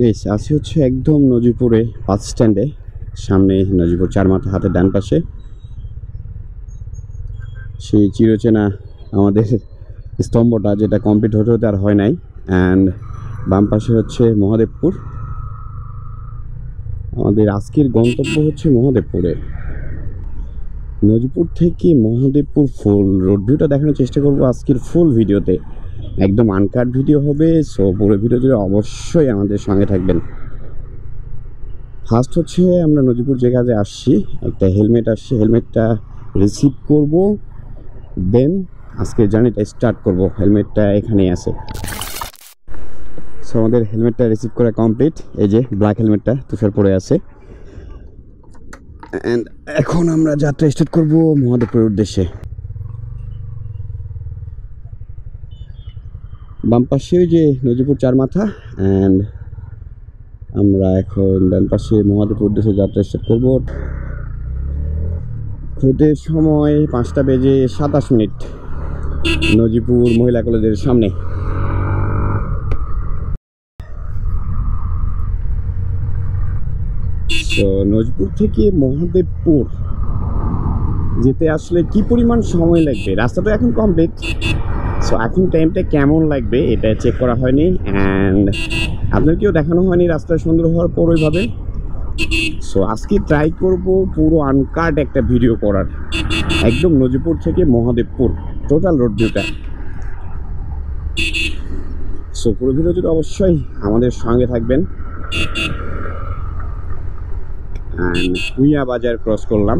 Yes, আছি হচ্ছে একদম নজিপুরে বাস স্ট্যান্ডে। সামনে নজিপুর চার মাথা, হাতের ডান পাশে সেই চিরচেনা আমাদের স্তম্ভটা, যেটা কমপ্লিট হতে হতে আর হয় নাই। অ্যান্ড বাম পাশে হচ্ছে মহাদেবপুর। আমাদের আজকের গন্তব্য হচ্ছে মহাদেবপুরে। নজিপুর থেকে মহাদেবপুর ফুল রোড ভিউটা দেখানোর চেষ্টা করবো আজকের ফুল ভিডিওতে। একদম আনকাট ভিডিও হবে, সো পুরো ভিডিও জুড়ে অবশ্যই আমাদের সঙ্গে থাকবেন। ফার্স্ট হচ্ছে আমরা নজিপুর যে কাজে আসছি, একটা হেলমেট আসছে, হেলমেটটা রিসিভ করব, দেন আজকের জার্নিটা স্টার্ট করব। হেলমেটটা এখানেই আছে। সো আমাদের হেলমেটটা রিসিভ করা কমপ্লিট। এই যে ব্ল্যাক হেলমেটটা তুষার পড়ে আছে। অ্যান্ড এখন আমরা যাত্রা স্টার্ট করব মহাদেবপুরের উদ্দেশ্যে। বাম পাশে ওই যে নজিপুর চার মাথা, অ্যান্ড আমরা এখন ডান পাশে মহাদেবপুর উদ্দেশ্যে যাত্রা স্টার্ট করব। খুদের সময় 5:27 নজিপুর মহিলা কলেজের সামনে। তো নজিপুর থেকে মহাদেবপুর যেতে আসলে কি পরিমাণ সময় লাগবে? রাস্তা তো এখন কমপ্লিট, সো এখন টাইমটা কেমন লাগবে এটা চেক করা হয়নি, অ্যান্ড আপনাদেরকেও দেখানো হয়নি রাস্তা সুন্দর হওয়ার পর ওইভাবে। সো আজকে ট্রাই করব পুরো আনকাট একটা ভিডিও করার, একদম নজিপুর থেকে মহাদেবপুর টোটাল রোড ভিউটা। সো পুরো ভিডিও জুড়ে অবশ্যই আমাদের সঙ্গে থাকবেন। ভুইয়া বাজার ক্রস করলাম।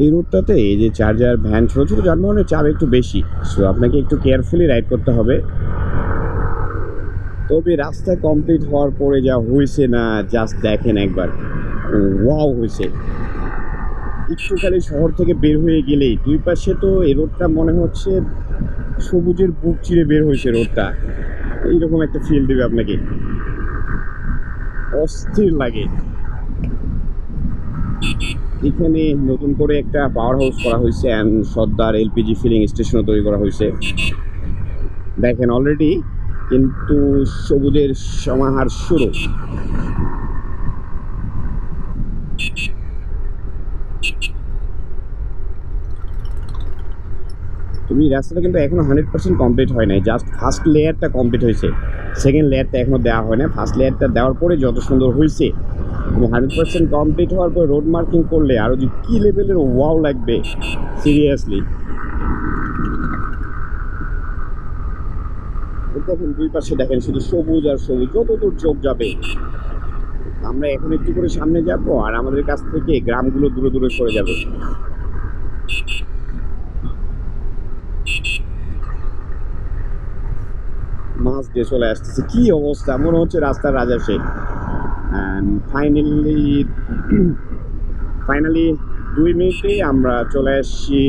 এই রোডটাতে এই যে চার্জার ভ্যান, ছোটো ছোটো যানবাহনের চাপ একটু বেশি, সো আপনাকে একটু কেয়ারফুলি রাইড করতে হবে। তবে রাস্তা কমপ্লিট হওয়ার পরে যা হয়েছে না, জাস্ট দেখেন একবার, ওয়াও হয়েছে। একটু খালি শহর থেকে বের হয়ে গেলেই দুই পাশে তো এই রোডটা মনে হচ্ছে সবুজের বুক চিরে বের হয়েছে রোডটা, এইরকম একটা ফিল দেবে আপনাকে, অস্থির লাগে। এখানে নতুন করে একটা পাওয়ার হাউস করা হয়েছে, অ্যান্ড সর্দার এলপিজি ফিলিং স্টেশনও তৈরি করা হয়েছে দেখেন অলরেডি, কিন্তু সবুজের সমাহার শুরু। তুমি রাস্তাটা কিন্তু এখনো 100% কমপ্লিট হয় নাই, জাস্ট ফার্স্ট লেয়ারটা কমপ্লিট হয়েছে, সেকেন্ড লেয়ারটা এখনো দেওয়া হয় না। ফার্স্ট লেয়ারটা দেওয়ার পরে যত সুন্দর হয়েছে, 100% কমপ্লিট হওয়ার পর রোড মার্কিং করলে আরও যে কী লেভেলের ওয়াও লাগবে সিরিয়াসলি। দেখেন দুই পাশে দেখেন শুধু সবুজ আর সবুজ, যতদূর চোখ যাবে। আমরা এখন একটু করে সামনে যাব, আর আমাদের কাছ থেকে গ্রামগুলো দূরে দূরে সরে যাবে। মাছ দিয়ে চলে আসতেছে, কি অবস্থা, মনে হচ্ছে রাস্তার রাজা সে। অ্যান্ড ফাইনালি 2 মিনিটে আমরা চলে আসছি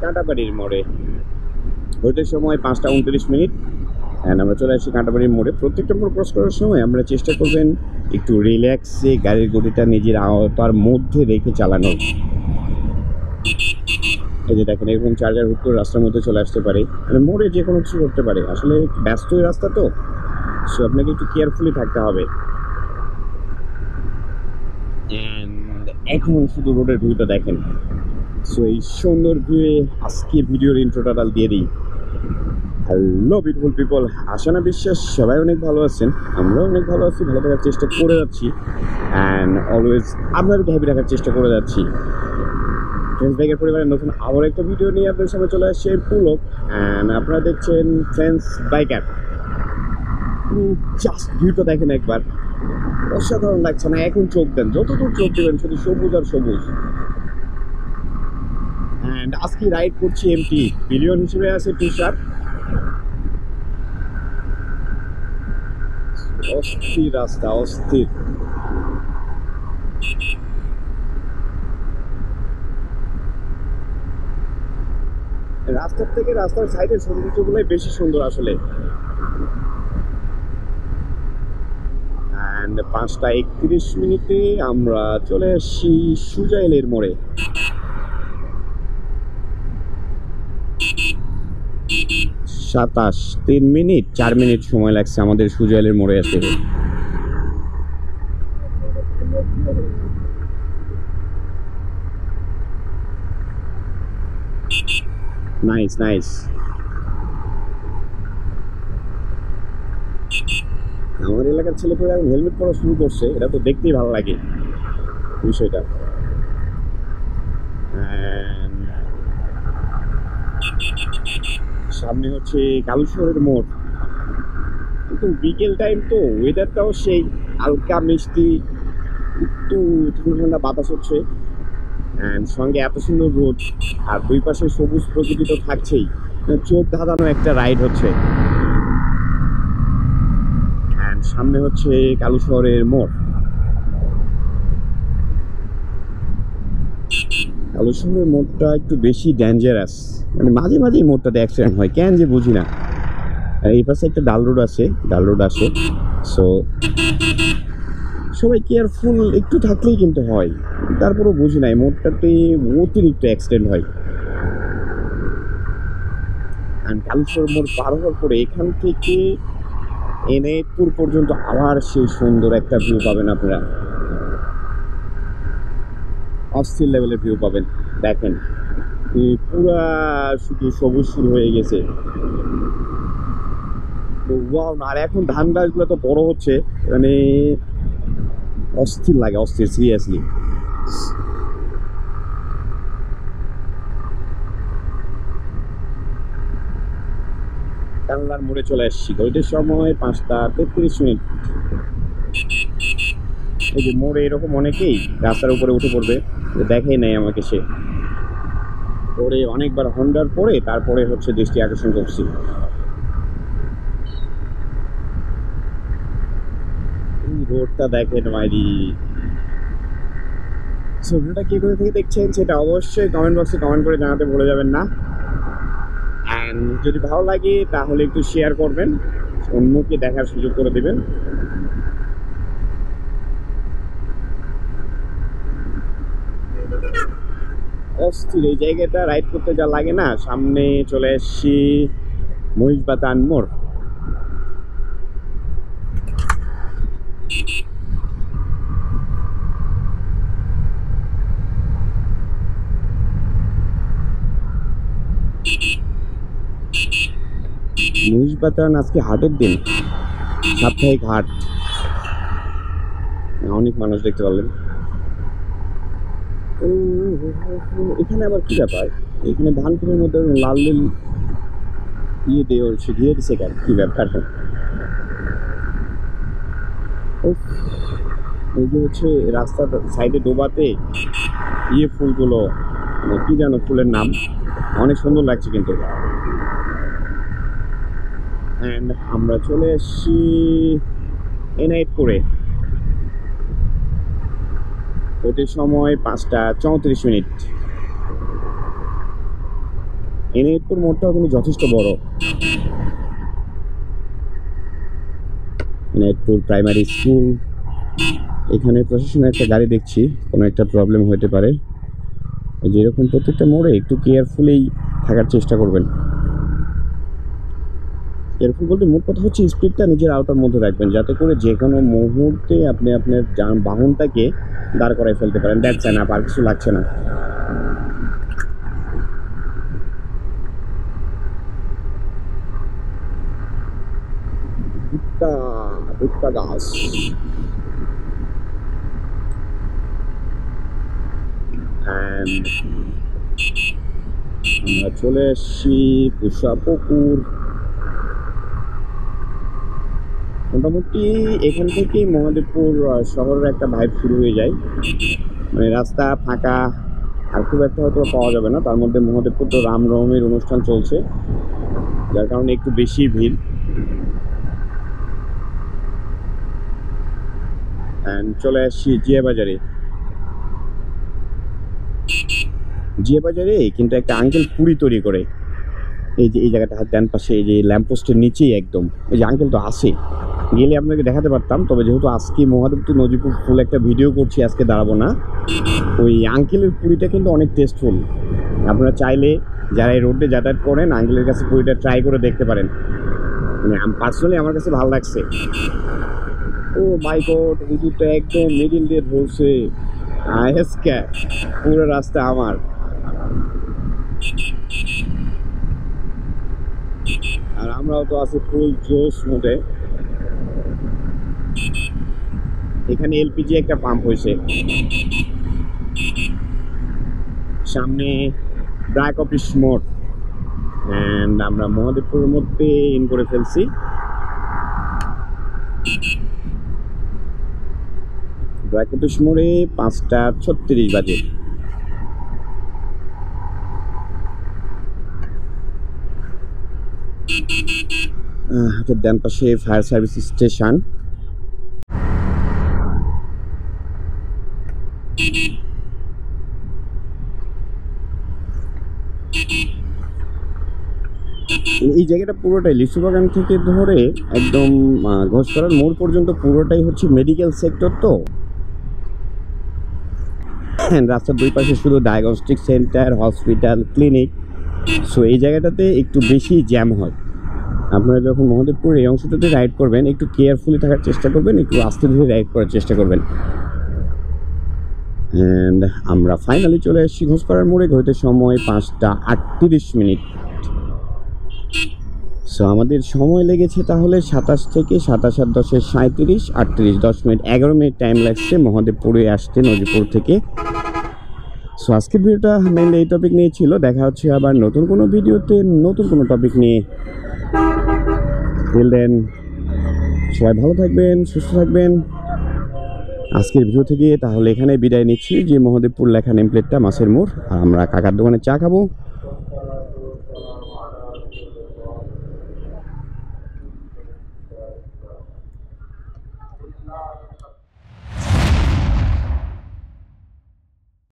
কাঁটাবাড়ির মোড়ে। ওইটার সময় 5:29, অ্যান্ড আমরা চলে আসছি কাঁটাবাড়ির মোড়ে। প্রত্যেকটা মোড় ক্রস করার সময় আমরা চেষ্টা করবেন একটু রিল্যাক্সে গাড়ির গতিটা নিজের আওতার মধ্যে রেখে চালানোর। এই যে দেখেন এরকম চার্জার হুট করে রাস্তার মধ্যে চলে আসতে পারে, মানে মোড়ে যে কোনো কিছু করতে পারে। আসলে ব্যস্ত রাস্তা তো, সো আপনাকে একটু কেয়ারফুলি থাকতে হবে। এখন শুধু রোডের ভিউটা দেখেন। সো এই সুন্দর ভিউয়ে আজকে ভিডিওর ইন্ট্রোটা দিয়ে দিই। হ্যালো বিউটিফুল পিপল, আশা না বিশ্বাস সবাই অনেক ভালো আছেন, আমরাও অনেক ভালো আছি, ভালো থাকার চেষ্টা করে যাচ্ছি, অ্যান্ড অলওয়েজ আপনাদেরকে হ্যাপি রাখার চেষ্টা করে যাচ্ছি। ফ্রেন্ডস বাইকের পরিবারের নতুন আবার একটা ভিডিও নিয়ে আপনাদের সামনে চলে আসছে পুলক, অ্যান্ড আপনারা দেখছেন ফ্রেন্ডস বাইকার। জাস্ট ভিউটা দেখেন একবার, অসাধারণ লাগছে না? এখন চোখ দেন, যতদূর চোখ দেবেন শুধু সবুজ আর সবুজ। অ্যান্ড আজকে রাইড করছি এমটি বিলিয়ন হিসেবে আছে তুষার। অস্থির রাস্তা, অস্থির। রাস্তার থেকে রাস্তার সাইডের সৌন্দর্যগুলোই বেশি সুন্দর আসলে। অ্যান্ড 5:31 আমরা চলে আসছি সুজাইলের মোড়ে। 27 3 মিনিট 4 মিনিট সময় লাগছে আমাদের সুজয়েলের মোড়ে আসতে। Nice nice. আমার এলাকার ছেলেপেলে এখন হেলমেট পরা শুরু করছে, এটা তো দেখতেই ভালো লাগে বিষয়টা। সামনে হচ্ছে কালুশহরের মোড়, কিন্তু বিকেল টাইম তো ওয়েদারটাও সেই হালকা মিষ্টি, একটু ঠান্ডা ঠান্ডা বাতাস হচ্ছে, অ্যান্ড সঙ্গে এত সুন্দর রোদ, আর দুই পাশে সবুজ প্রকৃতি তো থাকছেই, চোখ ধাঁধানো একটা রাইড হচ্ছে। অ্যান্ড সামনে হচ্ছে কালুশহরের মোড়। কালুশহরের মোড়টা একটু বেশি ডেঞ্জারাস, মানে মাঝে মাঝে মোড়টাতে অ্যাক্সিডেন্ট হয়, কেন যে বুঝি না। আর এই পাশে একটা ডাল রোড আসে, সো সবাই কেয়ারফুল একটু থাকলেই কিন্তু হয়, তারপরেও বুঝি না এই মোড়টাতে অতিরিক্ত অ্যাক্সিডেন্ট হয়। আর কালুশহর মোড় পার হওয়ার পরে এখান থেকে এনায়েতপুর পর্যন্ত আবার সেই সুন্দর একটা ভিউ পাবেন আপনারা, অস্থির লেভেলের ভিউ পাবেন। দেখেন পুরা শুধু সবুজ শুরু হয়ে গেছে, আর এখন ধান গাছগুলো তো বড় হচ্ছে, মানে অস্থির লাগে, অস্থির সিরিয়াসলি। কানলার মোড়ে চলে আসছি, ঘড়িটার সময় 5টা 33 মিনিট। এই যে মোড়ে এরকম অনেকেই রাস্তার উপরে উঠে পড়বে, দেখেই নাই আমাকে, সে পরে অনেকবার হন্ডার পরে তারপরে হচ্ছে দৃষ্টি আকর্ষণ করছি। এই রোডটা দেখেন মাইরি। ভিডিওটা কে কোথা থেকে দেখছেন সেটা অবশ্যই কমেন্ট বক্সে কমেন্ট করে জানাতে ভুলে যাবেন না। অ্যান্ড যদি ভালো লাগে তাহলে একটু শেয়ার করবেন, অন্যকে দেখার সুযোগ করে দেবেন। অস্থির এই জায়গাটা রাইড করতে যা লাগে না। সামনে চলে এসছি মহিষবাতান মোড়। মহিষবাতান আজকে হাটের দিন, সাপ্তাহিক হাট, অনেক মানুষ দেখতে পারলেন। এখানে আবার কি ব্যাপার, এখানে ধানপুরের মধ্যে লাল লাল ইয়ে দিয়ে হচ্ছে দিয়ে দিচ্ছে, কেন কি ব্যাপার? এই যে হচ্ছে রাস্তার সাইডে ডোবাতে ইয়ে ফুলগুলো, মানে কি জানো ফুলের নাম, অনেক সুন্দর লাগছে কিন্তু। অ্যান্ড আমরা চলে এসছি এনায়েতপুরে, ওটির সময় 5টা 34 মিনিট। এনায়েতপুর মোড়টাও কিন্তু যথেষ্ট বড়। এনায়েতপুর প্রাইমারি স্কুল, এখানে প্রশাসনের একটা গাড়ি দেখছি, কোনো একটা প্রবলেম হতে পারে। যেরকম প্রত্যেকটা মোড়ে একটু কেয়ারফুলি থাকার চেষ্টা করবেন। কেয়ারফুল বলতে মোট কথা হচ্ছে স্পিডটা নিজের আওতার মধ্যে রাখবেন, যাতে করে যে কোনো মুহূর্তে আপনি আপনার বাহনটাকে দাঁড় করায় ফেলতে পারেন। দেখছেন না, আর কিছু লাগছে না। ভুট্টা গাছ। আমরা চলে এসছি পুষা পুকুর। মোটামুটি এখান থেকে মহাদেবপুর শহরের একটা ভাইব শুরু হয়ে যায়, মানে রাস্তা ফাঁকা, আর খুব একটা হয়তো পাওয়া যাবে না। তার মধ্যে মহাদেবপুর তো রামনবমীর অনুষ্ঠান চলছে, যার কারণে একটু বেশি ভিড়। চলে আসছি জিয়া বাজারে। জিয়া বাজারে কিন্তু একটা আঙ্কেল পুরি তৈরি করে, এই যে এই জায়গাটা ডান পাশে, এই যে ল্যাম্পপোস্টের নিচেই একদম, এই যে আঙ্কেল তো আসে, গেলে আপনাকে দেখাতে পারতাম, তবে যেহেতু আজকে মহাদেবপুর নজিপুর ফুল একটা ভিডিও করছি, আজকে দাঁড়াবো না। ওই আঙ্কেলের পুরিটা কিন্তু অনেক টেস্টফুল, আপনারা চাইলে যারা এই রোডে যাতায়াত করেন আঙ্কেলের কাছে পুরিটা ট্রাই করে দেখতে পারেন। মানে পার্সোনালি আমার কাছে ভালো লাগছে। ও মাই গড, হুজুরটা একদম মিডিল দিয়ে ধরছে। আজকে পুরো রাস্তা আমার। আর আমরাও তো আছি ফুল জোশ মোডে। এখানে এলপিজি একটা পাম্প হয়েছে, সামনে ব্র্যাক অফিস মোড়, অ্যান্ড আমরা মহাদেবপুরের মধ্যে ইন করে ফেলছি। ব্র্যাক অফিস মোড়ে 5:36 বাজে। হাতের ডান পাশে ফায়ার সার্ভিস স্টেশন। এই জায়গাটা পুরোটাই লিচু বাগান থেকে ধরে একদম ঘোষপাড়ার মোড় পর্যন্ত পুরোটাই হচ্ছে মেডিকেল সেক্টর। তো রাস্তার দুই পাশে শুধু diagnostic centre, hospital, clinic. So এই জায়গাটাতে একটু বেশি জ্যাম হয়। আপনারা যখন মহাদেবপুরের এই অংশটাতে রাইড করবেন একটু কেয়ারফুলি থাকার চেষ্টা করবেন, একটু আস্তে ধীরে রাইড করার চেষ্টা করবেন। অ্যান্ড আমরা ফাইনালি চলে এসেছি ঘোষপাড়ার মোড়ে। ঘড়িতে সময় 5:38। সো আমাদের সময় লেগেছে তাহলে 27 থেকে 27 আর 10 37, 38, 10 মিনিট, 11 মিনিট টাইম লাগছে মহাদেবপুরে আসতে নজিপুর থেকে। সো আজকের ভিডিওটা মেনলি এই টপিক নিয়ে ছিল। দেখা হচ্ছে আবার নতুন কোনো ভিডিওতে নতুন কোনো টপিক নিয়ে। টিল দেন সবাই ভালো থাকবেন, সুস্থ থাকবেন। আজকের ভিডিও থেকে তাহলে এখানে বিদায় নিচ্ছি। যে মহাদেবপুর লেখা নেমপ্লেটটা, মাছের মোড়। আর আমরা কাকার দোকানে চা খাবো।